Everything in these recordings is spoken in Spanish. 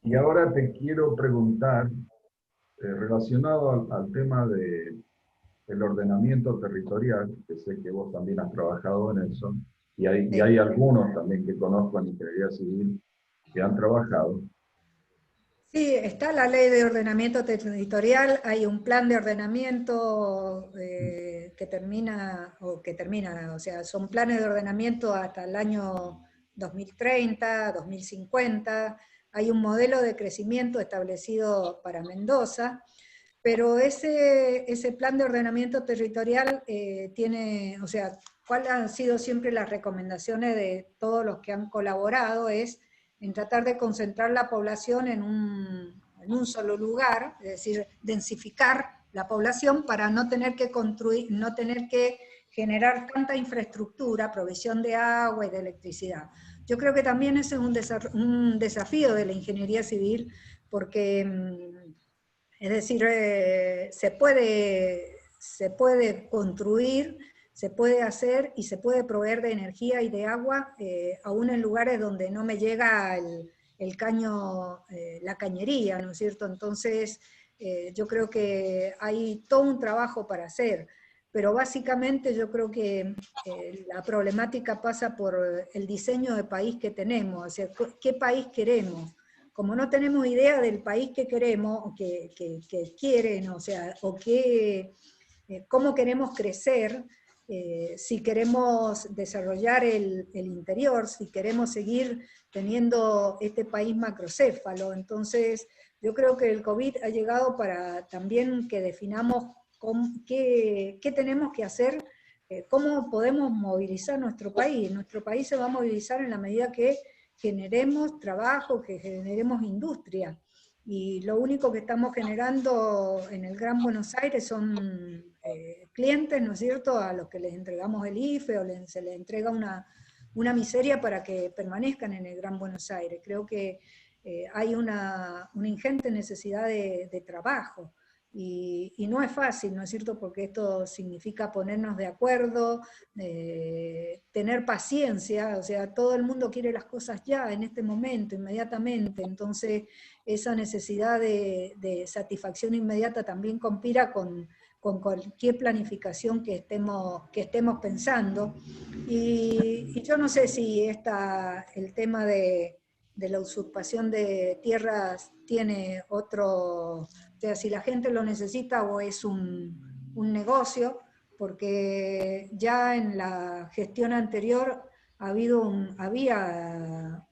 Y ahora te quiero preguntar, relacionado al tema del ordenamiento territorial, que sé que vos también has trabajado en eso, y Sí. hay algunos también que conozco en Ingeniería Civil que han trabajado. Sí, está la ley de ordenamiento territorial, hay un plan de ordenamiento o sea, son planes de ordenamiento hasta el año 2030, 2050, hay un modelo de crecimiento establecido para Mendoza, pero ese plan de ordenamiento territorial tiene, o sea, ¿cuáles han sido siempre las recomendaciones de todos los que han colaborado? Es en tratar de concentrar la población en un solo lugar, es decir, densificar la población para no tener que construir, no tener que generar tanta infraestructura, provisión de agua y de electricidad. Yo creo que también ese es un desafío de la ingeniería civil, porque es decir, se puede construir, se puede hacer y se puede proveer de energía y de agua, aún en lugares donde no me llega el caño, la cañería, ¿no es cierto? Entonces, yo creo que hay todo un trabajo para hacer, pero básicamente yo creo que la problemática pasa por el diseño de país que tenemos, o sea, ¿qué país queremos? Como no tenemos idea del país que queremos, o que quieren, o sea, cómo queremos crecer, si queremos desarrollar el interior, si queremos seguir teniendo este país macrocéfalo. Entonces, yo creo que el COVID ha llegado para también que definamos qué tenemos que hacer, cómo podemos movilizar nuestro país. Nuestro país se va a movilizar en la medida que generemos trabajo, que generemos industria. Y lo único que estamos generando en el Gran Buenos Aires son clientes, ¿no es cierto?, a los que les entregamos el IFE o se les entrega una miseria para que permanezcan en el Gran Buenos Aires. Creo que hay una ingente necesidad de trabajo. Y no es fácil, ¿no es cierto?, porque esto significa ponernos de acuerdo, tener paciencia, o sea, todo el mundo quiere las cosas ya, en este momento, inmediatamente, entonces esa necesidad de satisfacción inmediata también conspira con cualquier planificación que estemos pensando. Y yo no sé si el tema de la usurpación de tierras tiene otro, o sea, si la gente lo necesita o es un negocio, porque ya en la gestión anterior había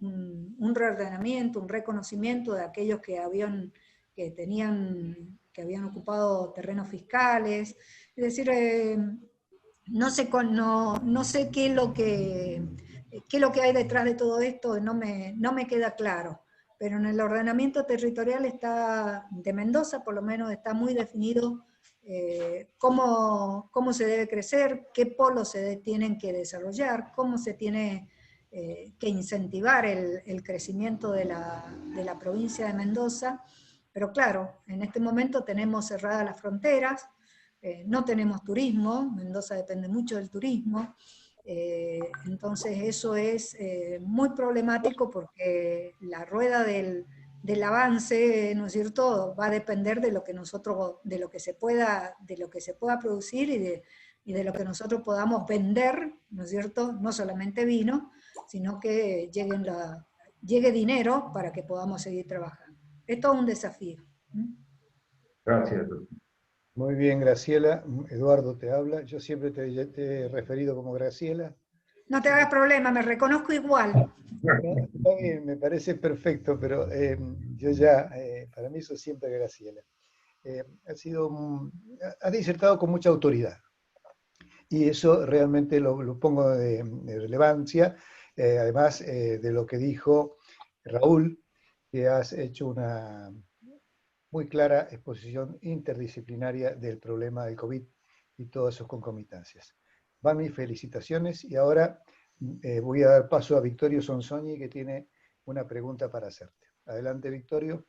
un reordenamiento, un reconocimiento de aquellos que habían ocupado terrenos fiscales, es decir, no sé qué es lo que hay detrás de todo esto, no me queda claro. Pero en el ordenamiento territorial de Mendoza, por lo menos, está muy definido cómo se debe crecer, qué polos tienen que desarrollar, cómo se tiene que incentivar el crecimiento de la provincia de Mendoza. Pero claro, en este momento tenemos cerradas las fronteras, no tenemos turismo, Mendoza depende mucho del turismo, entonces eso es muy problemático porque la rueda del avance, ¿no es cierto?, va a depender de lo que de lo que se pueda producir y de lo que nosotros podamos vender, ¿no es cierto?, no solamente vino, sino que llegue dinero para que podamos seguir trabajando. Es todo un desafío. ¿Mm? Gracias. Muy bien, Graciela. Eduardo te habla. Yo siempre te he referido como Graciela. No te hagas problema, me reconozco igual. No, está bien, me parece perfecto, pero yo ya, para mí eso siempre Graciela. Has disertado con mucha autoridad y eso realmente lo pongo de relevancia, además de lo que dijo Raúl, que has hecho una muy clara exposición interdisciplinaria del problema del COVID y todas sus concomitancias. Van mis felicitaciones y ahora voy a dar paso a Victorio Sonsoni, que tiene una pregunta para hacerte. Adelante, Victorio.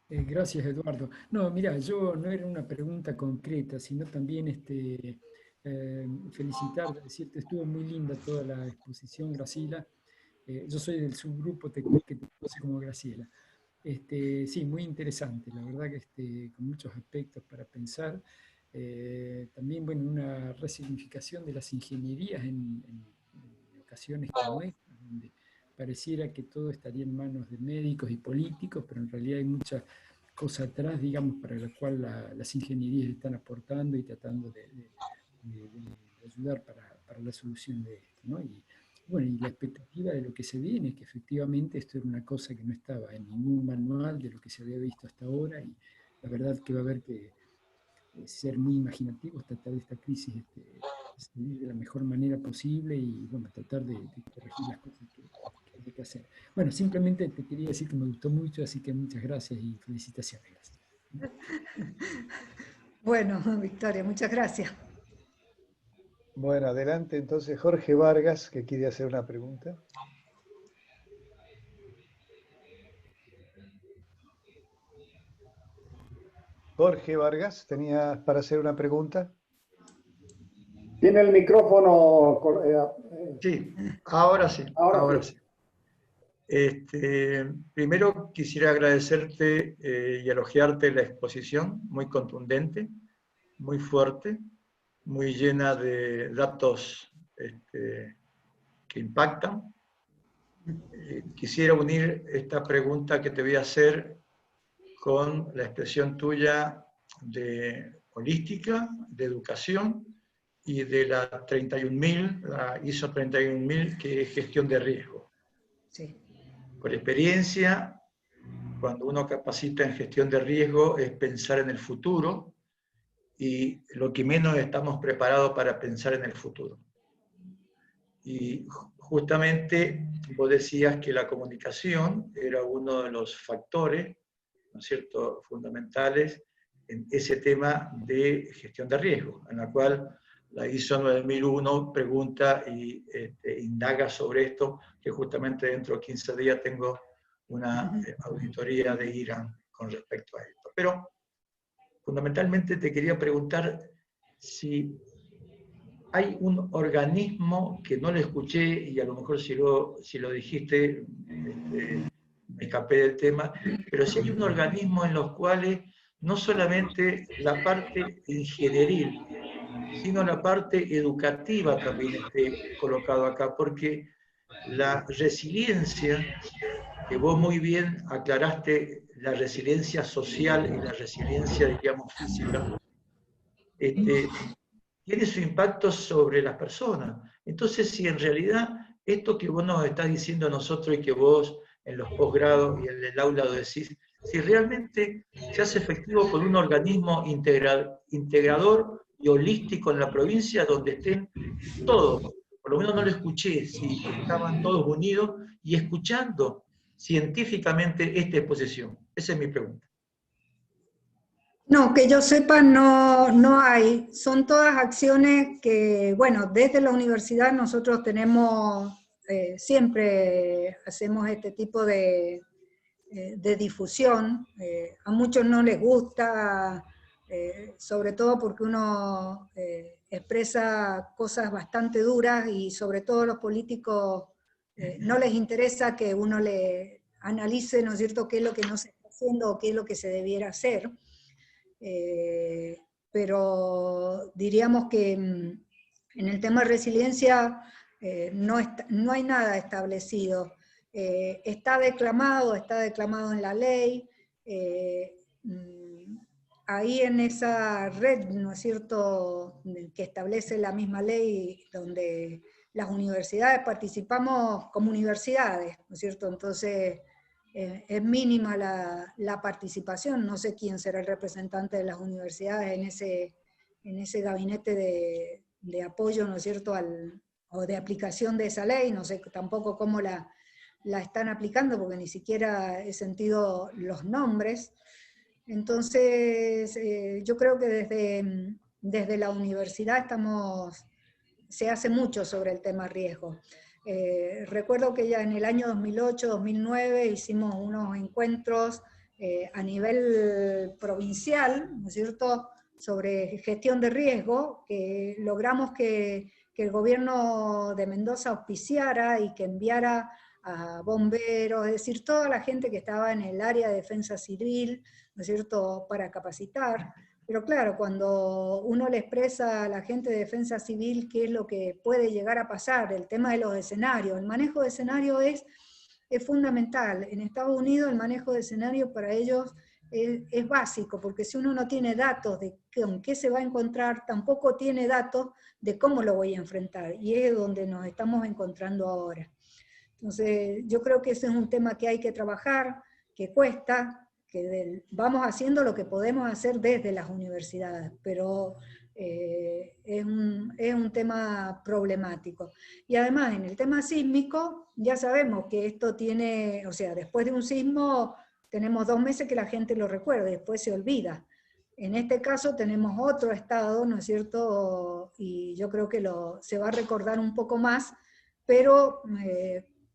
Gracias, Eduardo. No, mira, yo no era una pregunta concreta, sino también felicitarte, decirte, estuvo muy linda toda la exposición, Graciela. Yo soy del subgrupo que te conoce como Graciela. Sí, muy interesante, la verdad que con muchos aspectos para pensar. También, bueno, una resignificación de las ingenierías en ocasiones como esta, donde pareciera que todo estaría en manos de médicos y políticos, pero en realidad hay muchas cosas atrás, digamos, para la cual las ingenierías están aportando y tratando de ayudar para la solución de esto, ¿no? Y bueno, y la expectativa de lo que se viene es que efectivamente esto era una cosa que no estaba en ningún manual de lo que se había visto hasta ahora, y la verdad que va a haber que ser muy imaginativos, tratar de esta crisis salir de la mejor manera posible y bueno, tratar de corregir las cosas que hay que hacer. Bueno, simplemente te quería decir que me gustó mucho, así que muchas gracias y felicitaciones. Gracias. Bueno, Victoria, muchas gracias. Bueno, adelante entonces Jorge Vargas, que quiere hacer una pregunta. Jorge Vargas, ¿tenías para hacer una pregunta? Tiene el micrófono. Sí, ahora sí, ahora sí. Primero quisiera agradecerte y elogiarte la exposición, muy contundente, muy fuerte, muy llena de datos que impactan. Quisiera unir esta pregunta que te voy a hacer con la expresión tuya de holística, de educación y de la 31.000, la ISO 31.000, que es gestión de riesgo. Sí. Por experiencia, cuando uno capacita en gestión de riesgo es pensar en el futuro, y lo que menos estamos preparados para pensar en el futuro. Y justamente vos decías que la comunicación era uno de los factores, ¿no es cierto?, fundamentales en ese tema de gestión de riesgo, en la cual la ISO 9001 pregunta y indaga sobre esto, que justamente dentro de 15 días tengo una auditoría de Irán con respecto a esto. Pero fundamentalmente te quería preguntar si hay un organismo que no lo escuché, y a lo mejor si lo dijiste, me escapé del tema, pero si hay un organismo en los cuales no solamente la parte ingenieril, sino la parte educativa también esté colocado acá, porque la resiliencia, que vos muy bien aclaraste, la resiliencia social y la resiliencia, diríamos, física, tiene su impacto sobre las personas. Entonces, si en realidad esto que vos nos estás diciendo a nosotros y que vos en los posgrados y en el aula lo decís, si realmente se hace efectivo con un organismo integrador y holístico en la provincia donde estén todos, por lo menos no lo escuché, si estaban todos unidos y escuchando científicamente esta exposición. Esa es mi pregunta. No, que yo sepa, no hay. Son todas acciones que, bueno, desde la universidad nosotros tenemos, siempre hacemos este tipo de difusión. A muchos no les gusta, sobre todo porque uno expresa cosas bastante duras y sobre todo a los políticos no les interesa que uno le analice, ¿no es cierto?, qué es lo que no se está haciendo o qué es lo que se debiera hacer. Pero diríamos que en el tema de resiliencia no hay nada establecido. Está declamado en la ley, ahí en esa red, ¿no es cierto?, que establece la misma ley, donde las universidades participamos como universidades, ¿no es cierto? Entonces es mínima la participación, no sé quién será el representante de las universidades en ese gabinete de apoyo, ¿no es cierto?, o de aplicación de esa ley, no sé tampoco cómo la están aplicando, porque ni siquiera he sentido los nombres. Entonces, yo creo que desde la universidad se hace mucho sobre el tema riesgo. Recuerdo que ya en el año 2008-2009 hicimos unos encuentros a nivel provincial, ¿no es cierto?, sobre gestión de riesgo, que logramos que el gobierno de Mendoza auspiciara y que enviara a bomberos, es decir, toda la gente que estaba en el área de defensa civil, ¿no es cierto?, para capacitar. Pero claro, cuando uno le expresa a la gente de defensa civil qué es lo que puede llegar a pasar, el tema de los escenarios, el manejo de escenarios es fundamental. En Estados Unidos el manejo de escenarios para ellos es básico, porque si uno no tiene datos de con qué se va a encontrar, tampoco tiene datos de cómo lo voy a enfrentar, y es donde nos estamos encontrando ahora. Entonces, yo creo que ese es un tema que hay que trabajar, que cuesta, vamos haciendo lo que podemos hacer desde las universidades, pero es un tema problemático. Y además, en el tema sísmico, ya sabemos que esto tiene, o sea, después de un sismo, tenemos 2 meses que la gente lo recuerda, después se olvida. En este caso tenemos otro estado, ¿no es cierto? Y yo creo que se va a recordar un poco más, pero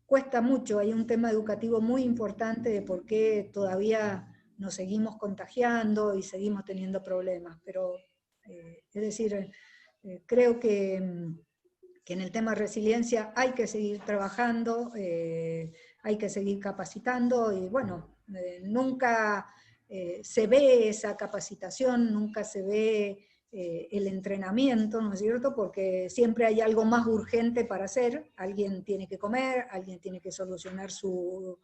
cuesta mucho. Hay un tema educativo muy importante de por qué todavía nos seguimos contagiando y seguimos teniendo problemas. Pero, es decir, creo que en el tema resiliencia hay que seguir trabajando, hay que seguir capacitando, y bueno, nunca se ve esa capacitación, nunca se ve el entrenamiento, ¿no es cierto? Porque siempre hay algo más urgente para hacer. Alguien tiene que comer, alguien tiene que solucionar su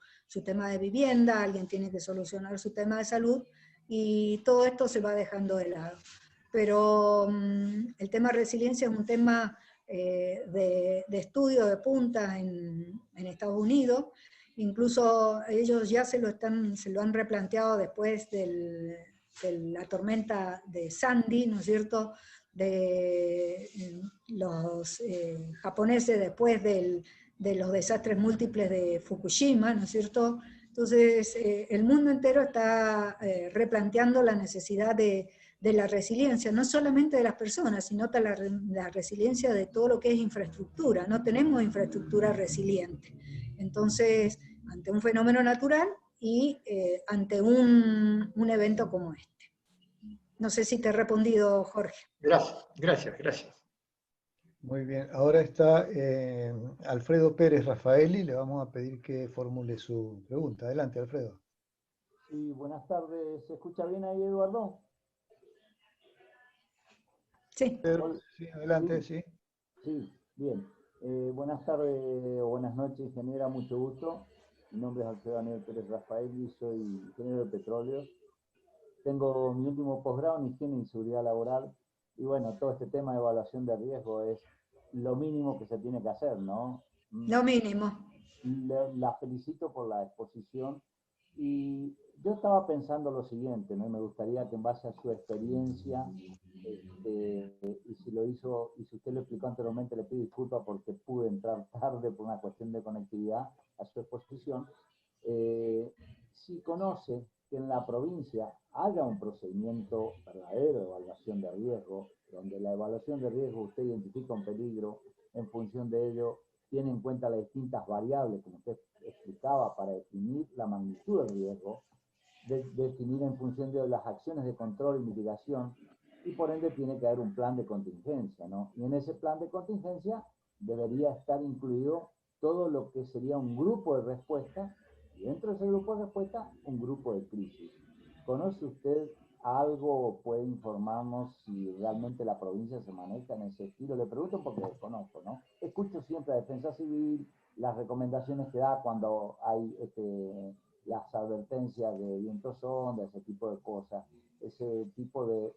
tema de vivienda, alguien tiene que solucionar su tema de salud, y todo esto se va dejando de lado. Pero el tema resiliencia es un tema de estudio de punta en Estados Unidos. Incluso ellos ya se lo han replanteado después de la tormenta de Sandy, ¿no es cierto?, de los japoneses después de los desastres múltiples de Fukushima, ¿no es cierto? Entonces, el mundo entero está replanteando la necesidad de la resiliencia, no solamente de las personas, sino de la resiliencia de todo lo que es infraestructura. No tenemos infraestructura resiliente. Entonces, ante un fenómeno natural y ante un evento como este. No sé si te he respondido, Jorge. Gracias. Muy bien, ahora está Alfredo Pérez Rafaeli, le vamos a pedir que formule su pregunta. Adelante, Alfredo. Sí, buenas tardes. ¿Se escucha bien ahí, Eduardo? Sí. Sí, adelante, sí. Sí, bien. Buenas tardes o buenas noches, ingeniera, mucho gusto. Mi nombre es Alfredo Daniel Pérez Rafaeli, soy ingeniero de petróleo. Tengo mi último posgrado en higiene y seguridad laboral. Y bueno, todo este tema de evaluación de riesgo es lo mínimo que se tiene que hacer, ¿no? Lo mínimo. La felicito por la exposición. Y yo estaba pensando lo siguiente, ¿no? Me gustaría que en base a su experiencia, y si lo hizo, y si usted lo explicó anteriormente, le pido disculpas porque pude entrar tarde por una cuestión de conectividad a su exposición, si conoce que en la provincia haya un procedimiento verdadero de evaluación de riesgo, donde la evaluación de riesgo usted identifica un peligro, en función de ello tiene en cuenta las distintas variables, como usted explicaba, para definir la magnitud del riesgo, definir en función de las acciones de control y mitigación, y por ende tiene que haber un plan de contingencia, ¿no? Y en ese plan de contingencia debería estar incluido todo lo que sería un grupo de respuesta, y dentro de ese grupo de respuesta, un grupo de crisis. ¿Conoce usted algo o puede informarnos si realmente la provincia se maneja en ese estilo? Le pregunto porque desconozco, ¿no? Escucho siempre a Defensa Civil, las recomendaciones que da cuando hay las advertencias de vientos sonda, ese tipo de cosas, ese tipo de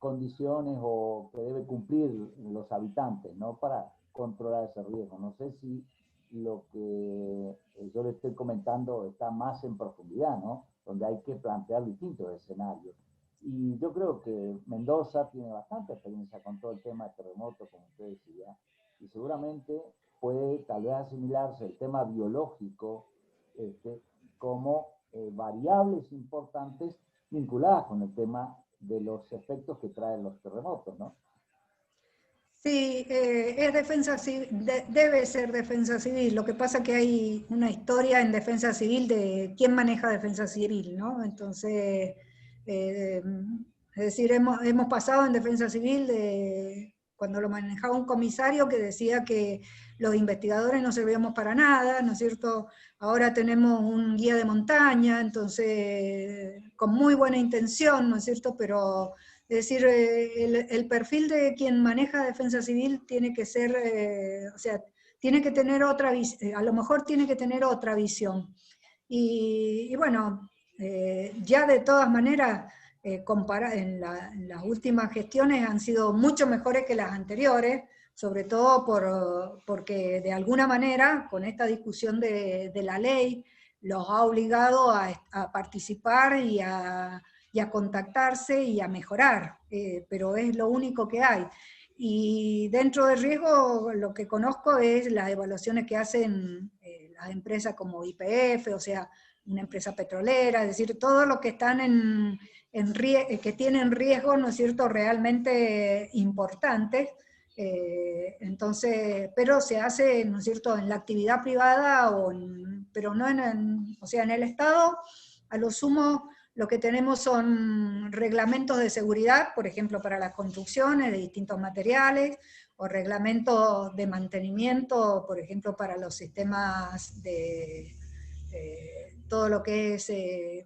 condiciones o que debe cumplir los habitantes, ¿no? Para controlar ese riesgo. No sé si lo que yo le estoy comentando está más en profundidad, ¿no? Donde hay que plantear distintos escenarios. Y yo creo que Mendoza tiene bastante experiencia con todo el tema de terremotos, como usted decía, y seguramente puede tal vez asimilarse el tema biológico como variables importantes vinculadas con el tema de los efectos que traen los terremotos, ¿no? Sí, es defensa civil, debe ser defensa civil. Lo que pasa es que hay una historia en defensa civil de quién maneja defensa civil, ¿no? Entonces, es decir, hemos pasado en defensa civil de cuando lo manejaba un comisario que decía que los investigadores no servíamos para nada, ¿no es cierto? Ahora tenemos un guía de montaña, entonces, con muy buena intención, ¿no es cierto? Pero, es decir, el perfil de quien maneja defensa civil tiene que ser, o sea, tiene que tener otra visión, a lo mejor tiene que tener otra visión. Y bueno, ya de todas maneras, en las últimas gestiones han sido mucho mejores que las anteriores, sobre todo porque de alguna manera, con esta discusión de la ley, los ha obligado a participar y a contactarse y a mejorar, pero es lo único que hay. Y dentro de riesgo, lo que conozco es las evaluaciones que hacen las empresas como YPF, o sea, una empresa petrolera, es decir, todo lo que están que tienen riesgos, ¿no es cierto?, realmente importantes. Entonces, pero se hace, ¿no es cierto?, en la actividad privada, pero no o sea, en el Estado, a lo sumo, lo que tenemos son reglamentos de seguridad, por ejemplo, para las construcciones de distintos materiales, o reglamentos de mantenimiento, por ejemplo, para los sistemas de todo lo que es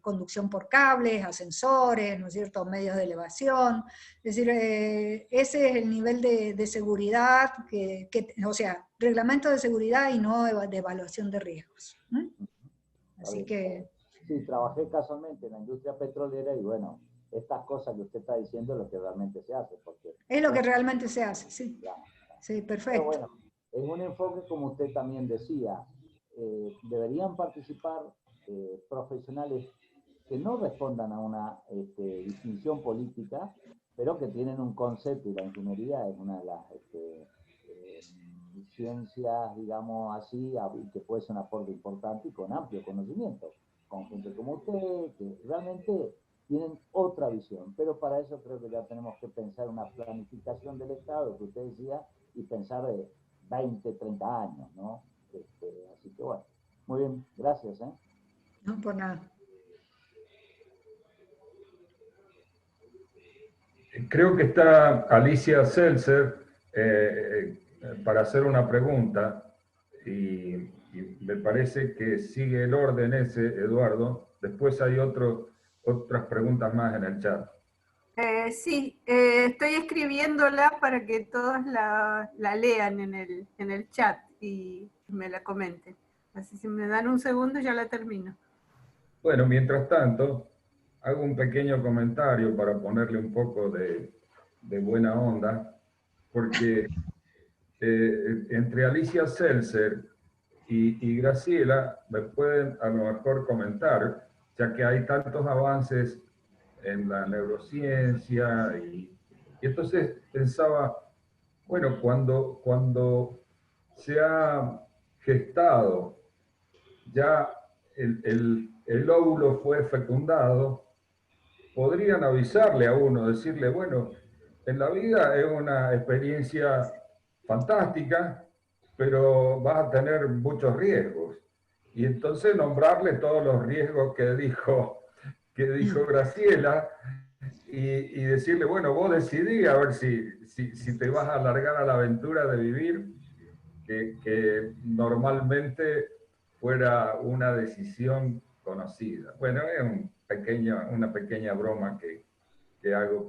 conducción por cables, ascensores, ¿no es cierto?, medios de elevación. Es decir, ese es el nivel de seguridad, o sea, reglamento de seguridad y no de evaluación de riesgos. Así que... Sí, trabajé casualmente en la industria petrolera y bueno, estas cosas que usted está diciendo es lo que realmente se hace. Porque, es lo que realmente se hace, sí. Claro. Sí, perfecto. Pero bueno, en un enfoque como usted también decía, deberían participar profesionales que no respondan a una distinción política, pero que tienen un concepto, y la ingeniería es una de las ciencias, digamos así, que puede ser un aporte importante y con amplio conocimiento, con gente como usted, que realmente tienen otra visión, pero para eso creo que ya tenemos que pensar una planificación del Estado, que usted decía, y pensar 20, 30 años, ¿no? Así que bueno, muy bien, gracias. No, por nada. Creo que está Alicia Seltzer para hacer una pregunta y me parece que sigue el orden ese, Eduardo. Después hay otras preguntas más en el chat. Sí, estoy escribiéndola para que todos la lean en el chat y me la comenten. Así si me dan un segundo ya la termino. Bueno, mientras tanto, hago un pequeño comentario para ponerle un poco de buena onda, porque entre Alicia Seltzer y Graciela me pueden a lo mejor comentar, ya que hay tantos avances en la neurociencia y entonces pensaba, bueno, cuando se ha gestado ya el óvulo fue fecundado, podrían avisarle a uno, decirle, bueno, en la vida es una experiencia fantástica, pero vas a tener muchos riesgos. Y entonces nombrarle todos los riesgos que dijo Graciela y decirle, bueno, vos decidí a ver si te vas a alargar a la aventura de vivir, que normalmente fuera una decisión conocida. Bueno, es una pequeña broma que hago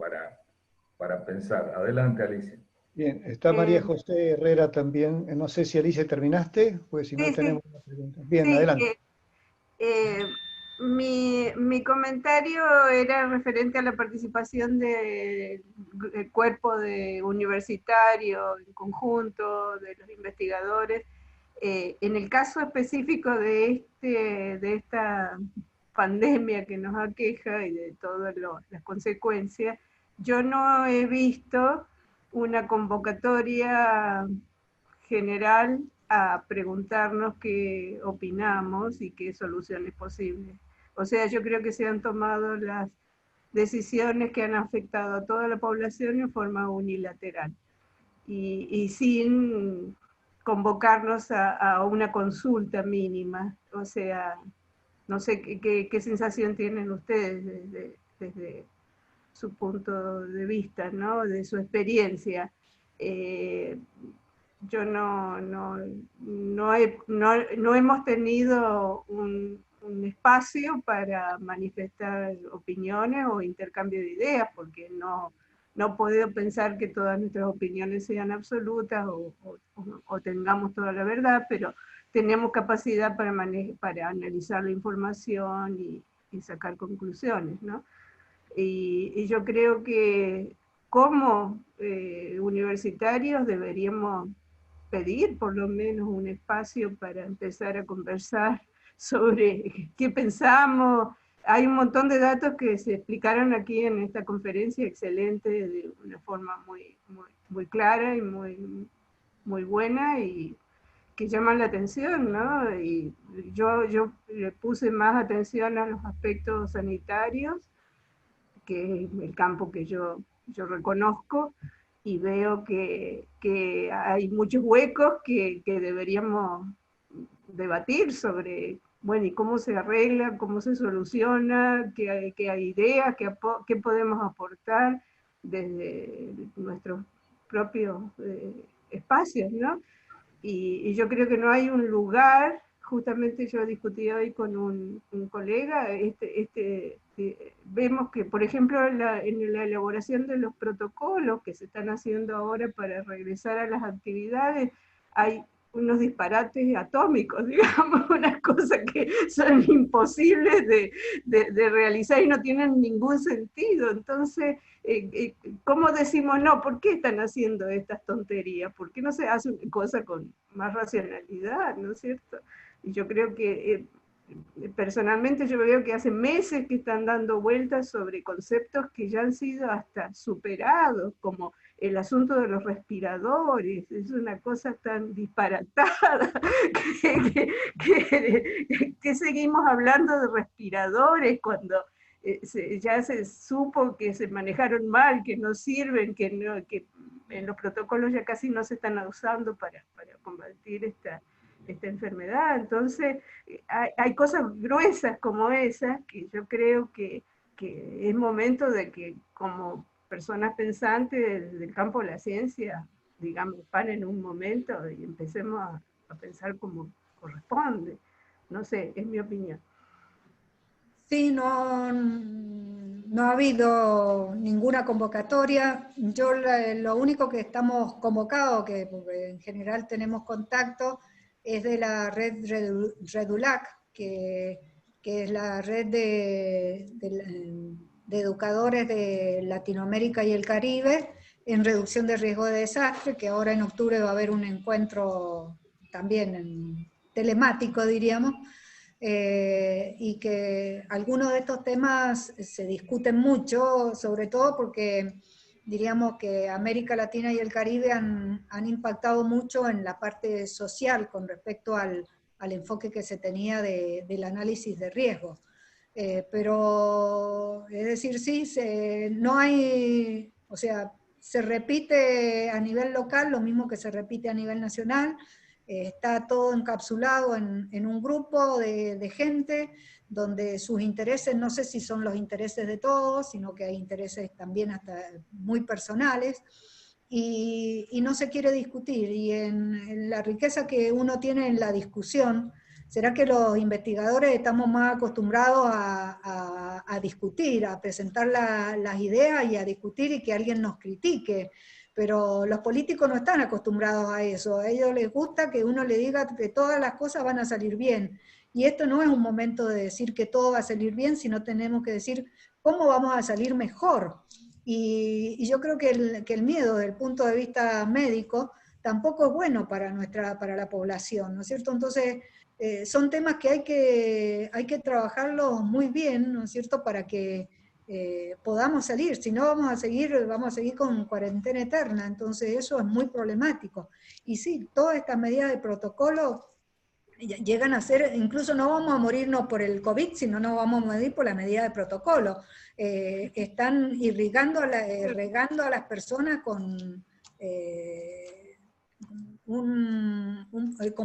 para pensar. Adelante, Alicia. Bien, está María José Herrera también. No sé si Alicia terminaste, pues si no sí, tenemos una pregunta. Bien, sí, adelante. Mi comentario era referente a la participación del cuerpo universitario en conjunto, de los investigadores. En el caso específico de esta pandemia que nos aqueja y de todas las consecuencias, yo no he visto una convocatoria general a preguntarnos qué opinamos y qué soluciones posibles. O sea, yo creo que se han tomado las decisiones que han afectado a toda la población en forma unilateral y sin convocarnos a una consulta mínima. O sea, no sé qué sensación tienen ustedes desde su punto de vista, ¿no? De su experiencia. yo no hemos tenido un espacio para manifestar opiniones o intercambio de ideas, porque no he podido pensar que todas nuestras opiniones sean absolutas o tengamos toda la verdad, pero tenemos capacidad para analizar la información y sacar conclusiones, ¿no? Y yo creo que como universitarios deberíamos pedir por lo menos un espacio para empezar a conversar sobre qué pensamos. Hay un montón de datos que se explicaron aquí en esta conferencia, excelente, de una forma muy clara y muy buena, y que llaman la atención, ¿no? Y yo le puse más atención a los aspectos sanitarios, que es el campo que yo reconozco, y veo que hay muchos huecos que deberíamos debatir sobre, bueno, y cómo se arregla, cómo se soluciona, qué hay ideas, qué podemos aportar desde nuestros propios espacios, ¿no? Y yo creo que no hay un lugar, justamente yo discutí hoy con un colega, vemos que, por ejemplo, en la elaboración de los protocolos que se están haciendo ahora para regresar a las actividades, hay unos disparates atómicos, digamos, unas cosas que son imposibles de realizar y no tienen ningún sentido. Entonces, ¿cómo decimos no? ¿Por qué están haciendo estas tonterías? ¿Por qué no se hace una cosa con más racionalidad, no es cierto? Y yo creo que personalmente yo veo que hace meses que están dando vueltas sobre conceptos que ya han sido hasta superados, como el asunto de los respiradores. Es una cosa tan disparatada que seguimos hablando de respiradores cuando ya se supo que se manejaron mal, que no sirven, que en los protocolos ya casi no se están usando para combatir esta enfermedad. Entonces, hay cosas gruesas como esas que yo creo que es momento de que, como personas pensantes del campo de la ciencia, digamos, paren un momento y empecemos a pensar como corresponde. No sé, es mi opinión. Sí, no ha habido ninguna convocatoria. Yo lo único que estamos convocados, porque en general tenemos contacto, es de la red Redulac, que es la red de educadores de Latinoamérica y el Caribe en reducción de riesgo de desastre, que ahora en octubre va a haber un encuentro también telemático, diríamos, y que algunos de estos temas se discuten mucho, sobre todo porque diríamos que América Latina y el Caribe han impactado mucho en la parte social con respecto al enfoque que se tenía del análisis de riesgo. Pero, es decir, sí, no hay, o sea, se repite a nivel local lo mismo que se repite a nivel nacional. Está todo encapsulado en un grupo de gente donde sus intereses, no sé si son los intereses de todos, sino que hay intereses también hasta muy personales, y no se quiere discutir. Y en la riqueza que uno tiene en la discusión, ¿será que los investigadores estamos más acostumbrados a discutir, a presentar las ideas y a discutir y que alguien nos critique? Pero los políticos no están acostumbrados a eso. A ellos les gusta que uno le diga que todas las cosas van a salir bien. Y esto no es un momento de decir que todo va a salir bien, sino tenemos que decir cómo vamos a salir mejor. Y yo creo que el miedo, desde el punto de vista médico, tampoco es bueno para la población, ¿no es cierto? Entonces, son temas que hay que trabajarlos muy bien, ¿no es cierto?, para que podamos salir. Si no, vamos a seguir con cuarentena eterna. Entonces eso es muy problemático. Y sí, todas estas medidas de protocolo llegan a ser, incluso no vamos a morirnos por el COVID, sino nos vamos a morir por la medida de protocolo. Están regando a las personas con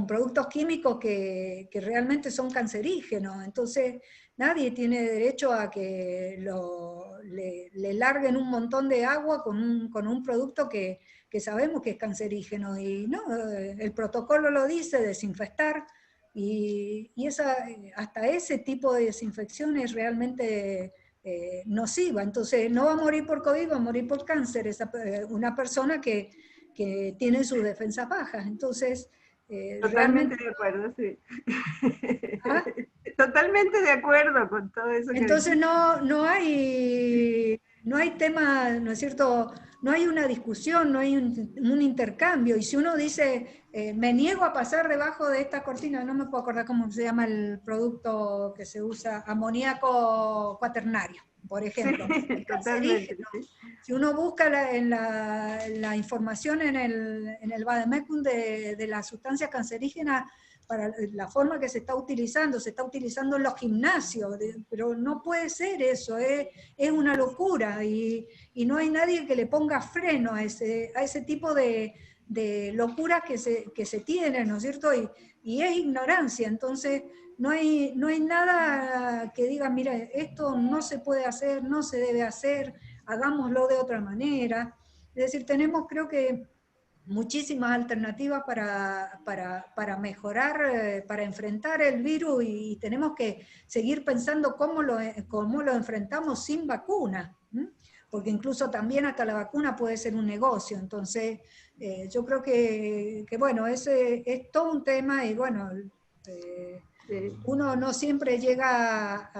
productos químicos que realmente son cancerígenos. Entonces nadie tiene derecho a que le larguen un montón de agua con un producto que que sabemos que es cancerígeno, y no, el protocolo lo dice, desinfectar, y hasta ese tipo de desinfección es realmente nociva. Entonces no va a morir por COVID, va a morir por cáncer una persona que tiene sus defensas bajas. Entonces, Totalmente realmente... de acuerdo, sí. ¿Ah? Totalmente de acuerdo con todo eso que Entonces dijiste. no hay tema, ¿no es cierto? No hay una discusión, no hay un intercambio. Y si uno dice, me niego a pasar debajo de esta cortina, no me puedo acordar cómo se llama el producto que se usa, amoníaco cuaternario, por ejemplo. Sí, Es totalmente, cancerígeno. sí. Si uno busca en la información en el Vademecum de la sustancia cancerígena, para la forma que se está utilizando en los gimnasios, pero no puede ser eso, es una locura, y no hay nadie que le ponga freno a ese tipo de locuras que se tienen, ¿no es cierto? Y es ignorancia. Entonces no hay nada que diga, mira, esto no se puede hacer, no se debe hacer, hagámoslo de otra manera. Es decir, tenemos, creo que, muchísimas alternativas para mejorar, para enfrentar el virus, y tenemos que seguir pensando cómo lo enfrentamos sin vacuna, ¿m? Porque incluso también hasta la vacuna puede ser un negocio. Entonces, yo creo que bueno, ese es todo un tema, y bueno, Sí. uno no siempre llega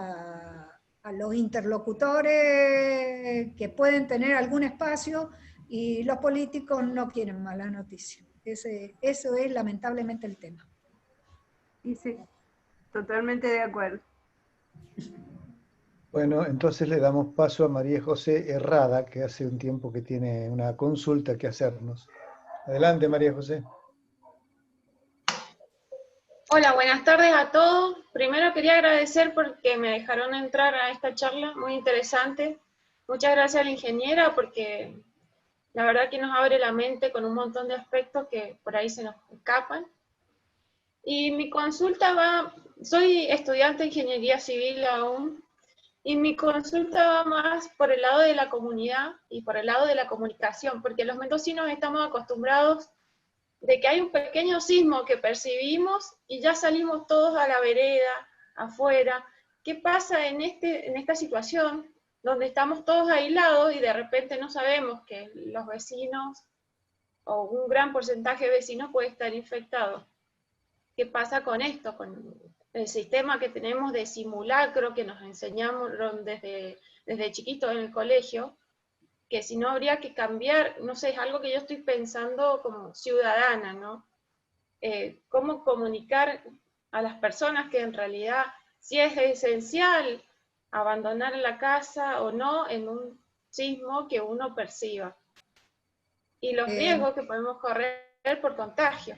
a los interlocutores que pueden tener algún espacio, y los políticos no quieren mala noticia. Eso es lamentablemente el tema. Y sí, totalmente de acuerdo. Bueno, entonces le damos paso a María José Herrada, que hace un tiempo que tiene una consulta que hacernos. Adelante, María José. Hola, buenas tardes a todos. Primero quería agradecer porque me dejaron entrar a esta charla muy interesante. Muchas gracias a la ingeniera, porque la verdad que nos abre la mente con un montón de aspectos que por ahí se nos escapan. Y mi consulta soy estudiante de ingeniería civil aún, y mi consulta va más por el lado de la comunidad y por el lado de la comunicación, porque los mendocinos estamos acostumbrados de que hay un pequeño sismo que percibimos y ya salimos todos a la vereda, afuera. ¿Qué pasa en esta situación donde estamos todos aislados y de repente no sabemos que los vecinos o un gran porcentaje de vecinos puede estar infectado? ¿Qué pasa con esto? Con el sistema que tenemos de simulacro que nos enseñaron desde chiquitos en el colegio, que si no habría que cambiar, no sé, es algo que yo estoy pensando como ciudadana, ¿no? Cómo comunicar a las personas que en realidad si es esencial abandonar la casa o no en un sismo que uno perciba. Y los riesgos que podemos correr por contagio.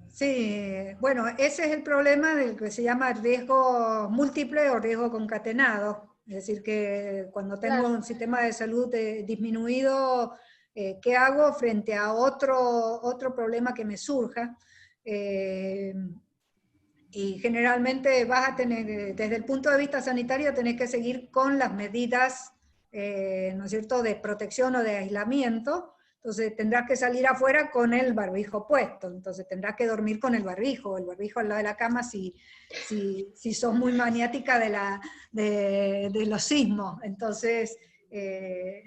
Sí, bueno, ese es el problema del que se llama riesgo múltiple o riesgo concatenado. Es decir, que cuando tengo un sistema de salud disminuido, ¿qué hago frente a otro problema que me surja? Y generalmente vas a tener, desde el punto de vista sanitario, tenés que seguir con las medidas, ¿no es cierto?, de protección o de aislamiento. Entonces tendrás que salir afuera con el barbijo puesto, entonces tendrás que dormir con el barbijo al lado de la cama si sos muy maniática de los sismos. Entonces, es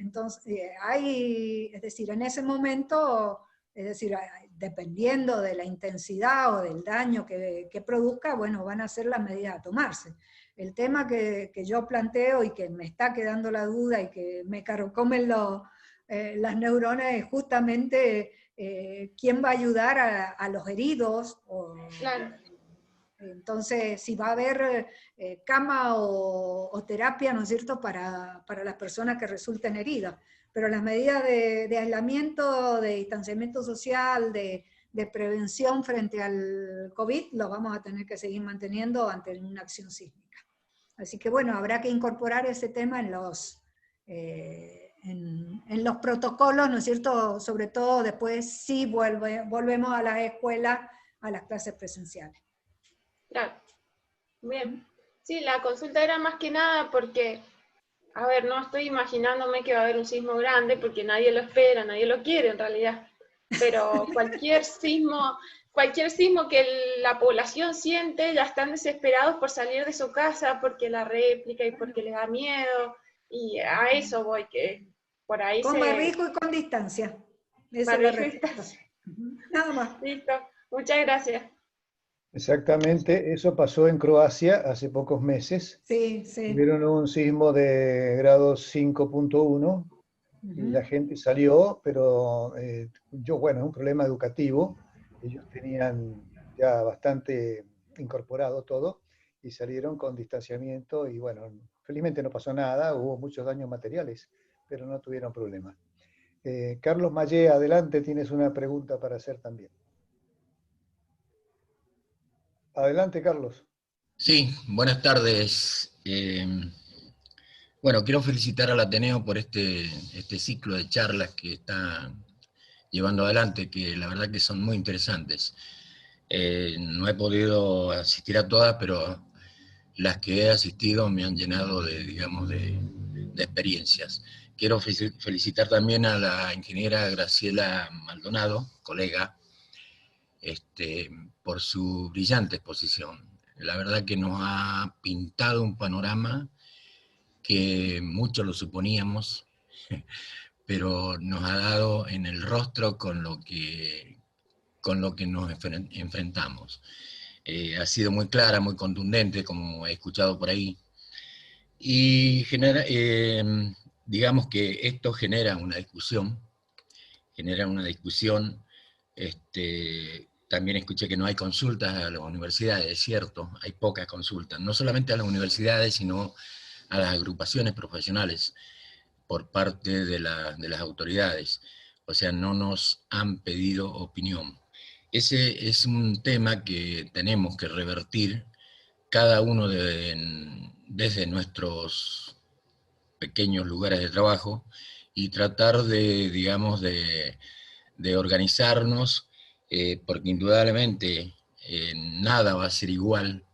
decir, en ese momento, es decir, dependiendo de la intensidad o del daño que produzca, bueno, van a ser las medidas a tomarse. El tema que yo planteo y que me está quedando la duda y que me carcomen las neuronas es justamente quién va a ayudar a los heridos. Claro. Entonces, si va a haber cama o terapia, ¿no es cierto?, para las personas que resulten heridas. Pero las medidas de aislamiento, de distanciamiento social, de prevención frente al COVID, los vamos a tener que seguir manteniendo ante una acción sísmica. Así que bueno, habrá que incorporar ese tema en los protocolos, ¿no es cierto?, sobre todo después si volvemos a las escuelas, a las clases presenciales. Claro. Bien. Sí, la consulta era más que nada porque a ver, no estoy imaginándome que va a haber un sismo grande porque nadie lo espera, nadie lo quiere en realidad. Pero cualquier sismo que la población siente, ya están desesperados por salir de su casa, porque la réplica y porque les da miedo, y a eso voy, que por ahí con barbijo y con distancia. Esa es la respuesta. Nada más. Listo, muchas gracias. Exactamente, eso pasó en Croacia hace pocos meses. Sí, sí. Tuvieron un sismo de grado 5.1 y la gente salió, pero bueno, es un problema educativo. Ellos tenían ya bastante incorporado todo y salieron con distanciamiento y bueno, felizmente no pasó nada, hubo muchos daños materiales, pero no tuvieron problemas. Carlos Mayé, adelante, tienes una pregunta para hacer también. Adelante, Carlos. Sí, buenas tardes. Bueno, quiero felicitar al Ateneo por este ciclo de charlas que está llevando adelante, que la verdad que son muy interesantes. No he podido asistir a todas, pero las que he asistido me han llenado de experiencias. Quiero felicitar también a la ingeniera Graciela Maldonado, colega, por su brillante exposición. La verdad que nos ha pintado un panorama que muchos lo suponíamos, pero nos ha dado en el rostro con lo que nos enfrentamos. Ha sido muy clara, muy contundente, como he escuchado por ahí, y digamos que esto genera una discusión. También escuché que no hay consultas a las universidades, es cierto, hay pocas consultas, no solamente a las universidades, sino a las agrupaciones profesionales por parte de las autoridades. O sea, no nos han pedido opinión. Ese es un tema que tenemos que revertir cada uno desde nuestros pequeños lugares de trabajo y tratar de organizarnos, porque indudablemente nada va a ser igual,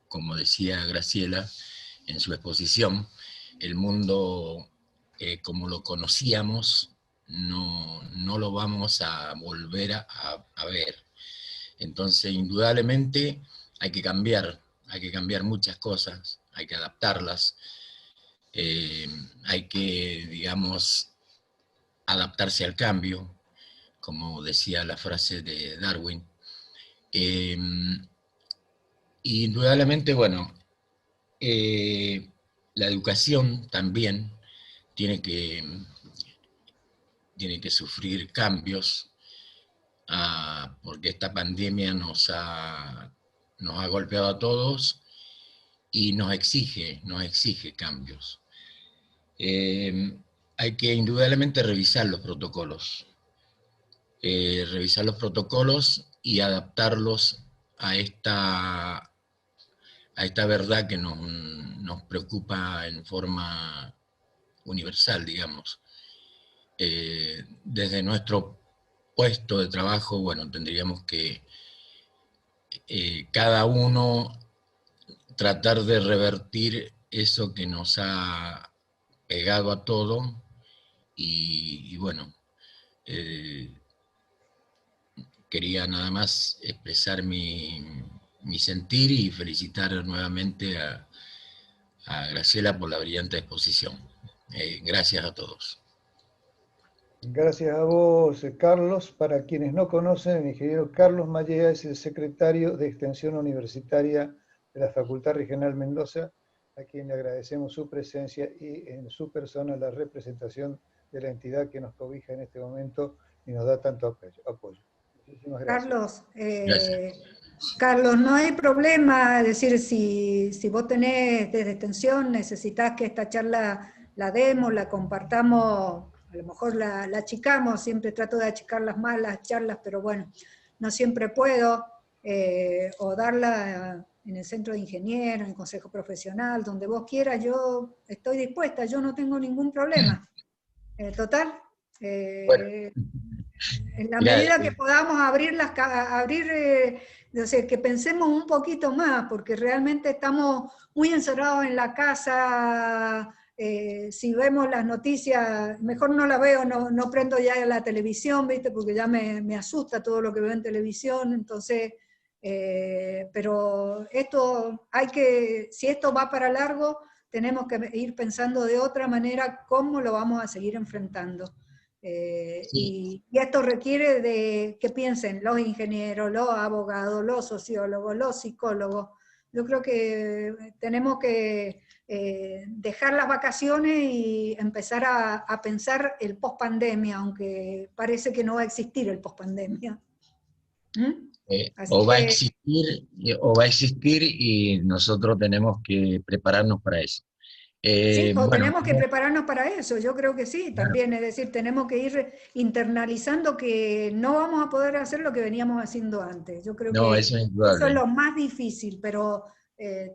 como decía Graciela en su exposición. El mundo como lo conocíamos no lo vamos a volver a ver. Entonces, indudablemente hay que cambiar muchas cosas, hay que adaptarlas, hay que, adaptarse al cambio, como decía la frase de Darwin. Indudablemente, bueno, la educación también tiene que sufrir cambios, porque esta pandemia nos ha golpeado a todos y nos exige cambios. Hay que indudablemente revisar los protocolos. Y adaptarlos a esta verdad que nos preocupa en forma universal, digamos. Desde nuestro puesto de trabajo, bueno, tendríamos que cada uno tratar de revertir eso que nos ha pegado a todo y bueno, quería nada más expresar mi sentir y felicitar nuevamente a Graciela por la brillante exposición. Gracias a todos. Gracias a vos, Carlos. Para quienes no conocen, el ingeniero Carlos Mallea es el secretario de Extensión Universitaria de la Facultad Regional Mendoza, a quien le agradecemos su presencia y en su persona la representación de la entidad que nos cobija en este momento y nos da tanto apoyo. Muchísimas gracias. Carlos, no hay problema, es decir, si vos tenés desde Extensión, necesitas que esta charla la demos, la compartamos, a lo mejor la achicamos, siempre trato de achicar las charlas, pero bueno, no siempre puedo, o darla en el centro de ingenieros, en el consejo profesional, donde vos quieras, yo estoy dispuesta, yo no tengo ningún problema. Total, en la medida que podamos o sea, que pensemos un poquito más, porque realmente estamos muy encerrados en la casa, si vemos las noticias, mejor no la veo, no prendo ya la televisión, ¿viste? Porque ya me asusta todo lo que veo en televisión, entonces, pero esto si esto va para largo, tenemos que ir pensando de otra manera cómo lo vamos a seguir enfrentando. Sí. Y esto requiere de que piensen los ingenieros, los abogados, los sociólogos, los psicólogos. Yo creo que tenemos que dejar las vacaciones y empezar a pensar el post-pandemia, aunque parece que no va a existir el post-pandemia. O va a existir y nosotros tenemos que prepararnos para eso. Sí, o Bueno, tenemos que prepararnos para eso, yo creo que sí, también, es decir, tenemos que ir internalizando que no vamos a poder hacer lo que veníamos haciendo antes. Yo creo no, que eso es eso es indudable. lo más difícil, pero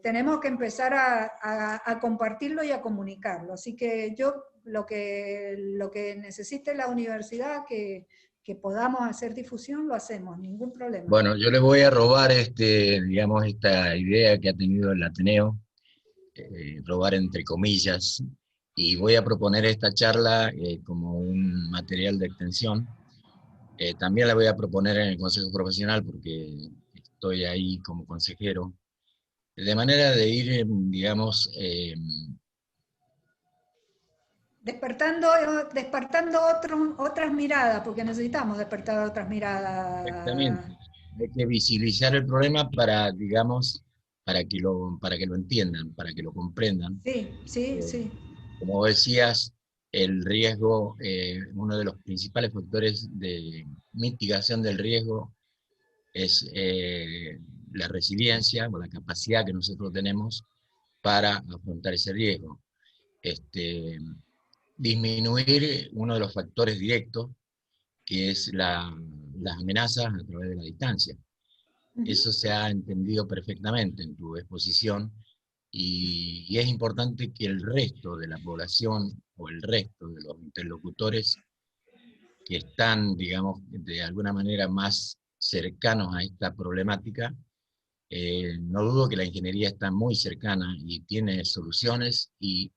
tenemos que empezar a compartirlo y a comunicarlo. Así que yo lo que necesite la universidad, que podamos hacer difusión, lo hacemos, ningún problema. Bueno, yo les voy a robar digamos, esta idea que ha tenido el Ateneo, robar entre comillas, y voy a proponer esta charla como un material de extensión. También la voy a proponer en el Consejo Profesional porque estoy ahí como consejero, de manera de ir, digamos, despertando otras miradas, porque necesitamos despertar otras miradas. exactamente, hay que visibilizar el problema para, digamos, para que lo entiendan, para que lo comprendan. Sí. Como decías, el riesgo, uno de los principales factores de mitigación del riesgo es la resiliencia o la capacidad que nosotros tenemos para afrontar ese riesgo. Disminuir uno de los factores directos, que es las amenazas a través de la distancia. Eso se ha entendido perfectamente en tu exposición, y es importante que el resto de la población o el resto de los interlocutores que están, digamos, de alguna manera más cercanos a esta problemática, no dudo que la ingeniería está muy cercana y tiene soluciones y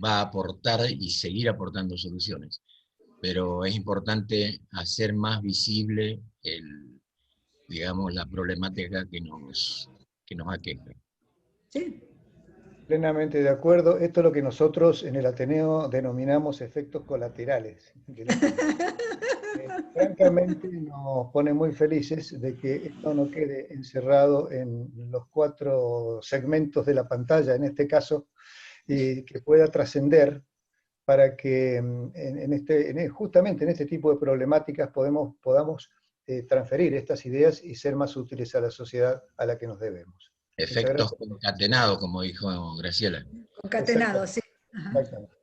va a aportar y seguir aportando soluciones. Pero es importante hacer más visible digamos, la problemática que nos aqueja. Sí. Plenamente de acuerdo. Esto es lo que nosotros en el Ateneo denominamos efectos colaterales. Francamente nos pone muy felices de que esto no quede encerrado en los 4 segmentos de la pantalla, en este caso, y que pueda trascender para que justamente en este tipo de problemáticas podamos transferir estas ideas y ser más útiles a la sociedad a la que nos debemos. Efectos concatenados, como dijo Graciela. Concatenados, sí. Exactamente.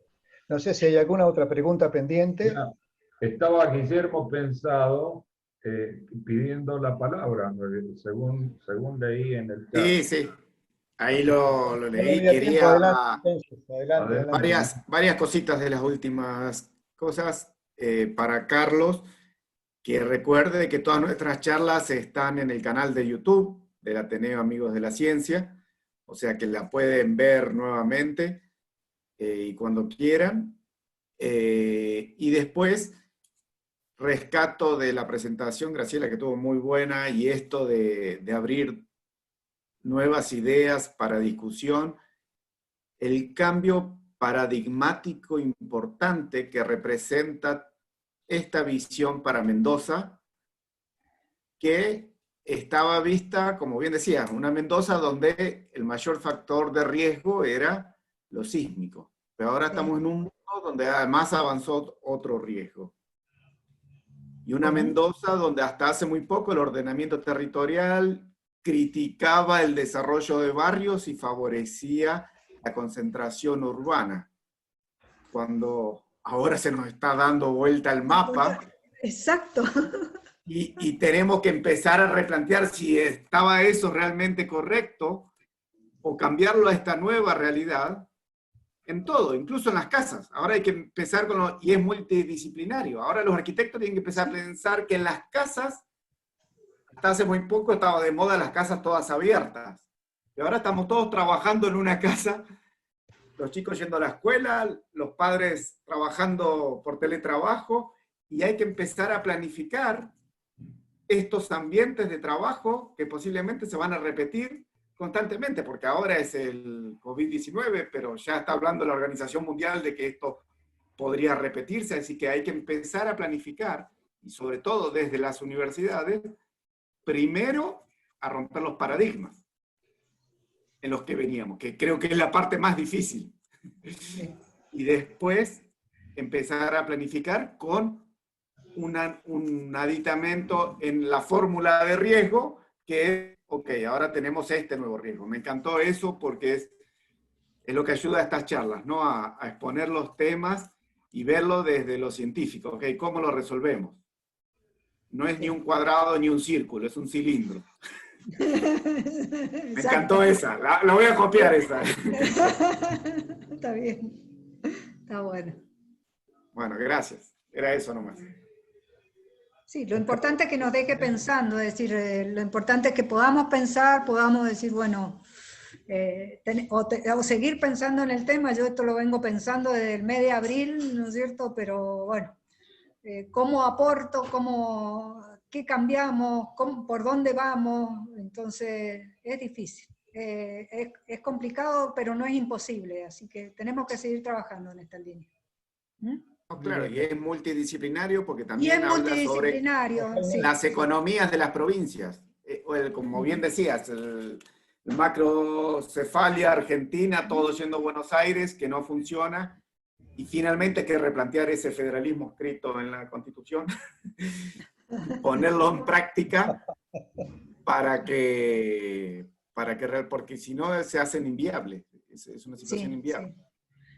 No sé si hay alguna otra pregunta pendiente. Estaba Guillermo pensado pidiendo la palabra, según leí en el chat. Sí. Ahí lo leí. Quería adelante. Varias cositas de las últimas cosas para Carlos, que recuerde que todas nuestras charlas están en el canal de YouTube del Ateneo Amigos de la Ciencia, o sea que la pueden ver nuevamente y cuando quieran. Y después rescato de la presentación, Graciela, que estuvo muy buena, y esto de abrir nuevas ideas para discusión, el cambio paradigmático importante que representa esta visión para Mendoza, que estaba vista, como bien decía, una Mendoza donde el mayor factor de riesgo era lo sísmico, pero ahora estamos en un mundo donde además avanzó otro riesgo. Y una Mendoza donde hasta hace muy poco el ordenamiento territorial criticaba el desarrollo de barrios y favorecía la concentración urbana. Cuando ahora se nos está dando vuelta el mapa. Exacto. Y tenemos que empezar a replantear si estaba eso realmente correcto o cambiarlo a esta nueva realidad en todo, incluso en las casas. Ahora hay que empezar y es multidisciplinario. Ahora los arquitectos tienen que empezar a pensar que en las casas, hasta hace muy poco estaba de moda las casas todas abiertas. Y ahora estamos todos trabajando en una casa los chicos yendo a la escuela, los padres trabajando por teletrabajo, y hay que empezar a planificar estos ambientes de trabajo que posiblemente se van a repetir constantemente, porque ahora es el COVID-19, pero ya está hablando la Organización Mundial de que esto podría repetirse, así que hay que empezar a planificar, y sobre todo desde las universidades, primero a romper los paradigmas en los que veníamos, que creo que es la parte más difícil. Y después empezar a planificar con un aditamento en la fórmula de riesgo, que es, ok, ahora tenemos este nuevo riesgo. Me encantó eso porque es lo que ayuda a estas charlas, ¿no? A exponer los temas y verlo desde lo científico, ok, ¿cómo lo resolvemos? No es ni un cuadrado ni un círculo, es un cilindro. Me encantó esa, la voy a copiar esa. Está bien, está bueno. Bueno, gracias, era eso nomás. Sí, lo importante es que nos deje pensando, es decir, lo importante es que podamos pensar, podamos decir, bueno, o seguir pensando en el tema. Yo esto lo vengo pensando desde el mes de abril, ¿no es cierto? Pero bueno, ¿cómo aporto? ¿Qué cambiamos? ¿Por dónde vamos? Entonces, es difícil. Es complicado, pero no es imposible, así que tenemos que seguir trabajando en esta línea. Claro, y es multidisciplinario porque también habla sobre sí, las economías de las provincias. Como bien decías, el macrocefalia argentina, todo yendo a Buenos Aires, que no funciona, y finalmente hay que replantear ese federalismo escrito en la Constitución, ponerlo en práctica porque si no se hacen inviables. Es una situación inviable. Sí.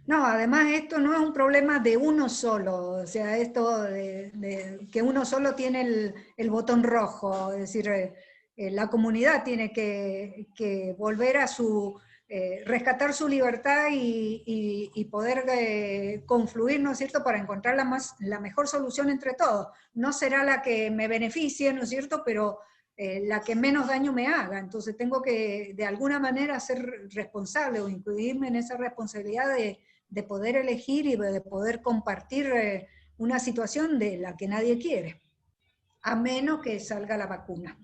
No, además esto no es un problema de uno solo, o sea, esto de que uno solo tiene el botón rojo, es decir, la comunidad tiene que volver a rescatar su libertad y poder confluir, ¿no es cierto?, para encontrar la mejor solución entre todos. No será la que me beneficie, ¿no es cierto?, pero la que menos daño me haga. Entonces tengo que, de alguna manera, ser responsable o incluirme en esa responsabilidad de poder elegir y de poder compartir una situación de la que nadie quiere, a menos que salga la vacuna.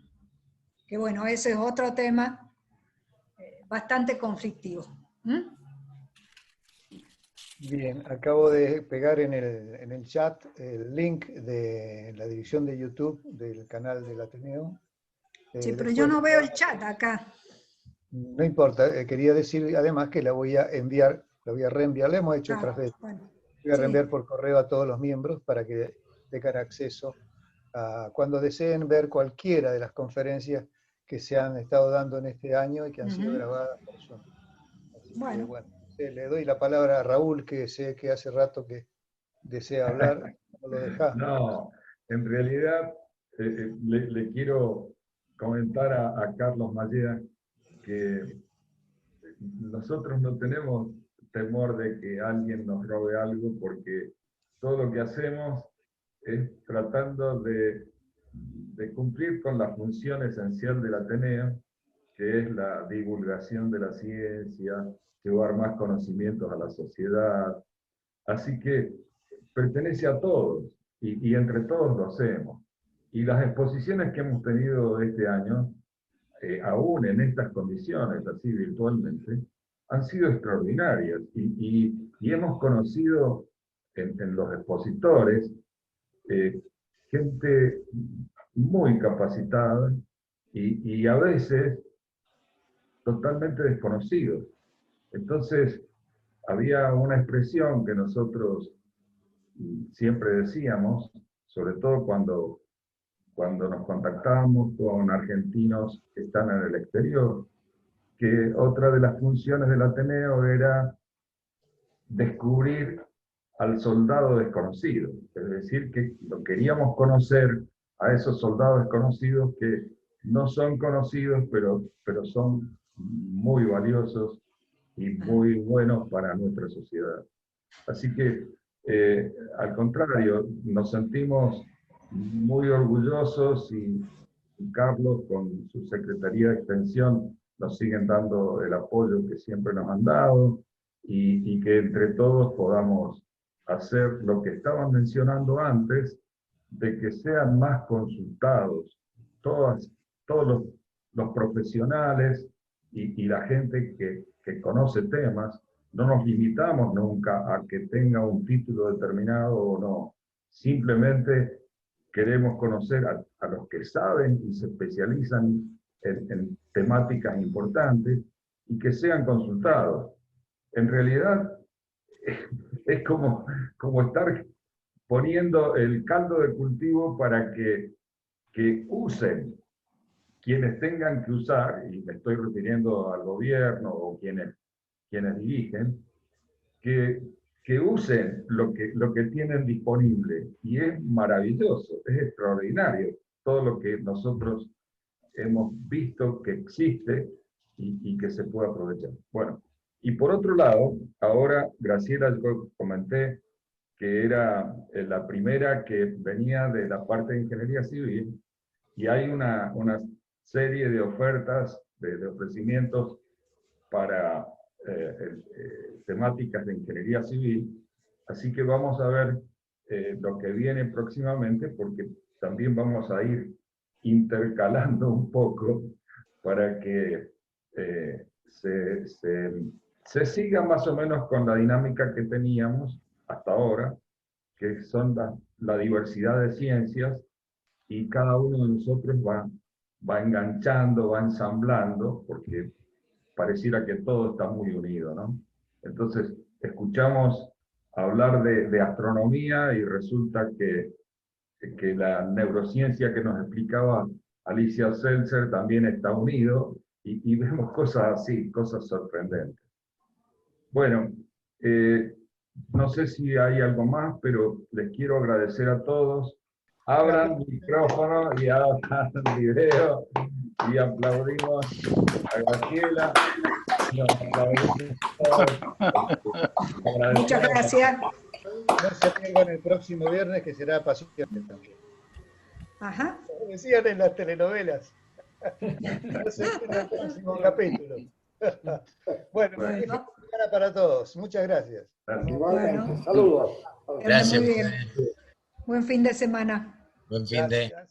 Que bueno, ese es otro tema bastante conflictivo. Bien, acabo de pegar en el chat el link de la división de YouTube del canal del Ateneo. Sí, pero yo no veo el chat acá. No importa, quería decir además que la voy a enviar, la voy a reenviar, la hemos hecho otras veces. Bueno, voy a reenviar por correo a todos los miembros para que tengan acceso a cuando deseen ver cualquiera de las conferencias que se han estado dando en este año y que han sido grabadas por Zoom. Bueno. Le doy la palabra a Raúl, que sé que hace rato que desea hablar. No lo deja. No, en realidad le quiero comentar a Carlos Mallea que nosotros no tenemos temor de que alguien nos robe algo, porque todo lo que hacemos es tratando de cumplir con la función esencial del Ateneo, que es la divulgación de la ciencia, llevar más conocimientos a la sociedad. Así que pertenece a todos, y entre todos lo hacemos. Y las exposiciones que hemos tenido este año, aún en estas condiciones, así virtualmente, han sido extraordinarias, y hemos conocido en los expositores gente muy capacitada y a veces totalmente desconocidos. Entonces, había una expresión que nosotros siempre decíamos, sobre todo cuando nos contactábamos con argentinos que están en el exterior, que otra de las funciones del Ateneo era descubrir al soldado desconocido, es decir, que lo queríamos conocer a esos soldados desconocidos que no son conocidos, pero son muy valiosos y muy buenos para nuestra sociedad. Así que, al contrario, nos sentimos muy orgullosos, y Carlos con su Secretaría de Extensión nos siguen dando el apoyo que siempre nos han dado. y que entre todos podamos hacer lo que estaban mencionando antes, de que sean más consultados todos los profesionales y la gente que conoce temas. No nos limitamos nunca a que tenga un título determinado o no. Simplemente queremos conocer a los que saben y se especializan en temáticas importantes y que sean consultados. En realidad, es como estar poniendo el caldo de cultivo para que usen quienes tengan que usar, y me estoy refiriendo al gobierno o quienes dirigen, que usen lo que tienen disponible. Y es maravilloso, es extraordinario todo lo que nosotros hemos visto que existe y que se puede aprovechar. Bueno, y por otro lado, ahora Graciela, yo comenté que era la primera que venía de la parte de ingeniería civil, y hay una serie de ofertas, de ofrecimientos para temáticas de ingeniería civil, así que vamos a ver lo que viene próximamente, porque también vamos a ir intercalando un poco para que se siga más o menos con la dinámica que teníamos hasta ahora, que son la diversidad de ciencias, y cada uno de nosotros va enganchando, va ensamblando, porque pareciera que todo está muy unido, ¿no? Entonces, escuchamos hablar de astronomía y resulta que la neurociencia que nos explicaba Alicia Seltzer también está unido, y vemos cosas así, cosas sorprendentes. Bueno, no sé si hay algo más, pero les quiero agradecer a todos. Abran el micrófono y abran el video y aplaudimos a Graciela. Muchas gracias. No se pierdan el próximo viernes, que será apasionante también. Ajá. Como decían en las telenovelas. No se pierdan el próximo capítulo. Bueno, feliz semana para todos. Muchas gracias. Igualmente. Saludos. Gracias. Muy bien. Buen fin de semana. Buen fin de... Gracias.